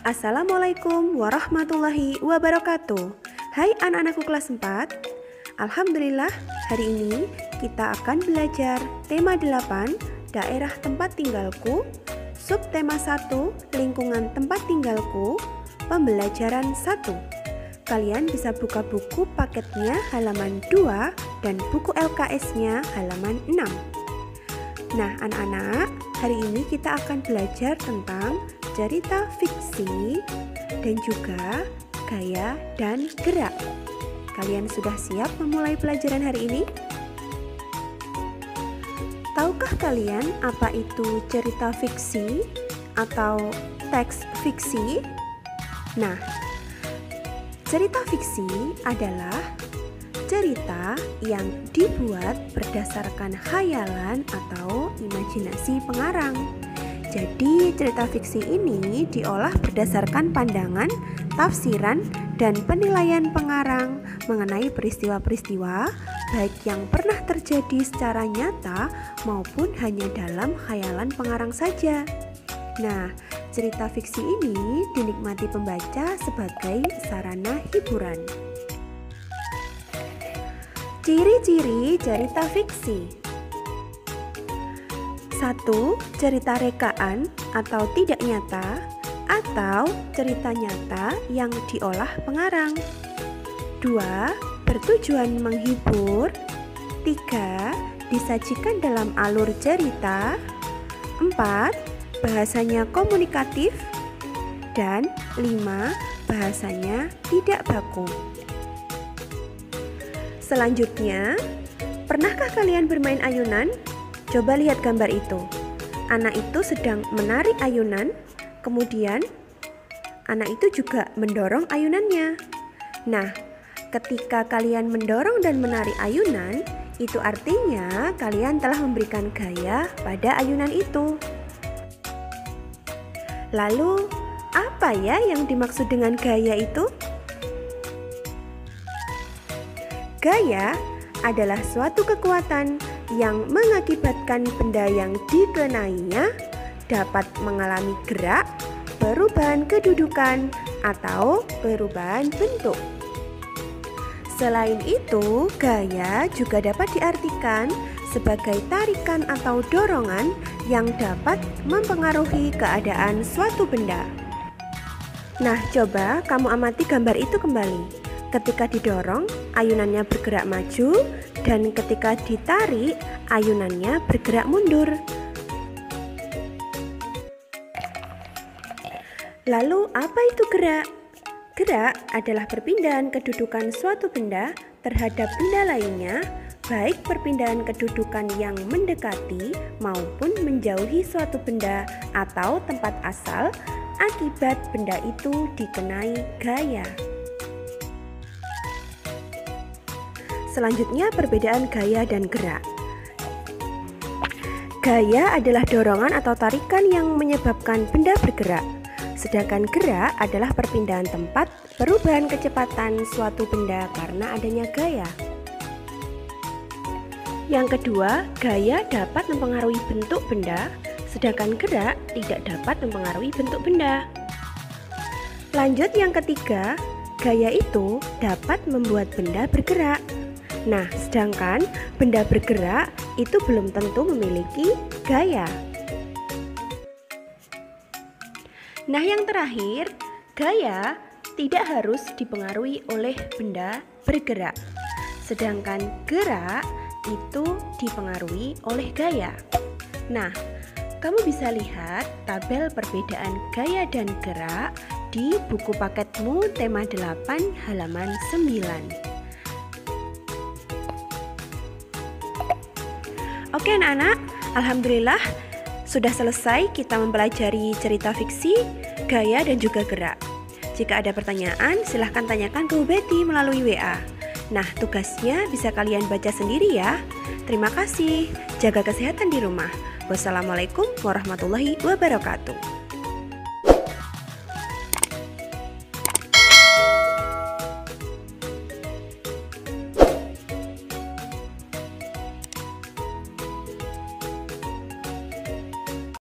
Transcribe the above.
Assalamualaikum warahmatullahi wabarakatuh. Hai anak-anakku kelas 4. Alhamdulillah, hari ini kita akan belajar tema 8, daerah tempat tinggalku, subtema 1, lingkungan tempat tinggalku, pembelajaran 1. Kalian bisa buka buku paketnya halaman 2 dan buku LKS-nya halaman 6. Nah, anak-anak, hari ini kita akan belajar tentang cerita fiksi dan juga gaya dan gerak. Kalian sudah siap memulai pelajaran hari ini? Tahukah kalian apa itu cerita fiksi atau teks fiksi? Nah, cerita fiksi adalah cerita yang dibuat berdasarkan khayalan atau imajinasi pengarang. Jadi cerita fiksi ini diolah berdasarkan pandangan, tafsiran, dan penilaian pengarang mengenai peristiwa-peristiwa baik yang pernah terjadi secara nyata maupun hanya dalam khayalan pengarang saja. Nah, cerita fiksi ini dinikmati pembaca sebagai sarana hiburan. Ciri-ciri cerita fiksi. 1. Cerita rekaan atau tidak nyata atau cerita nyata yang diolah pengarang. 2. Bertujuan menghibur. 3. Disajikan dalam alur cerita. 4. Bahasanya komunikatif. Dan 5. Bahasanya tidak baku. Selanjutnya, pernahkah kalian bermain ayunan? Coba lihat gambar itu. Anak itu sedang menarik ayunan, kemudian anak itu juga mendorong ayunannya. Nah, ketika kalian mendorong dan menarik ayunan, itu artinya kalian telah memberikan gaya pada ayunan itu. Lalu, apa ya yang dimaksud dengan gaya itu? Gaya adalah suatu kekuatan yang mengakibatkan benda yang dikenainya dapat mengalami gerak, perubahan kedudukan, atau perubahan bentuk. Selain itu, gaya juga dapat diartikan sebagai tarikan atau dorongan yang dapat mempengaruhi keadaan suatu benda. Nah, coba kamu amati gambar itu kembali. Ketika didorong, ayunannya bergerak maju, dan ketika ditarik, ayunannya bergerak mundur. Lalu, apa itu gerak? Gerak adalah perpindahan kedudukan suatu benda terhadap benda lainnya, baik perpindahan kedudukan yang mendekati maupun menjauhi suatu benda atau tempat asal akibat benda itu dikenai gaya. Selanjutnya, perbedaan gaya dan gerak. Gaya adalah dorongan atau tarikan yang menyebabkan benda bergerak. Sedangkan gerak adalah perpindahan tempat, perubahan kecepatan suatu benda karena adanya gaya. Yang kedua, gaya dapat mempengaruhi bentuk benda, sedangkan gerak tidak dapat mempengaruhi bentuk benda. Lanjut yang ketiga, gaya itu dapat membuat benda bergerak. Nah, sedangkan benda bergerak itu belum tentu memiliki gaya. Nah, yang terakhir, gaya tidak harus dipengaruhi oleh benda bergerak. Sedangkan gerak itu dipengaruhi oleh gaya. Nah, kamu bisa lihat tabel perbedaan gaya dan gerak di buku paketmu tema 8 halaman 9. Oke anak-anak, alhamdulillah sudah selesai kita mempelajari cerita fiksi, gaya dan juga gerak. Jika ada pertanyaan, silahkan tanyakan ke Bu Betty melalui WA. Nah, tugasnya bisa kalian baca sendiri ya. Terima kasih, jaga kesehatan di rumah. Wassalamualaikum warahmatullahi wabarakatuh.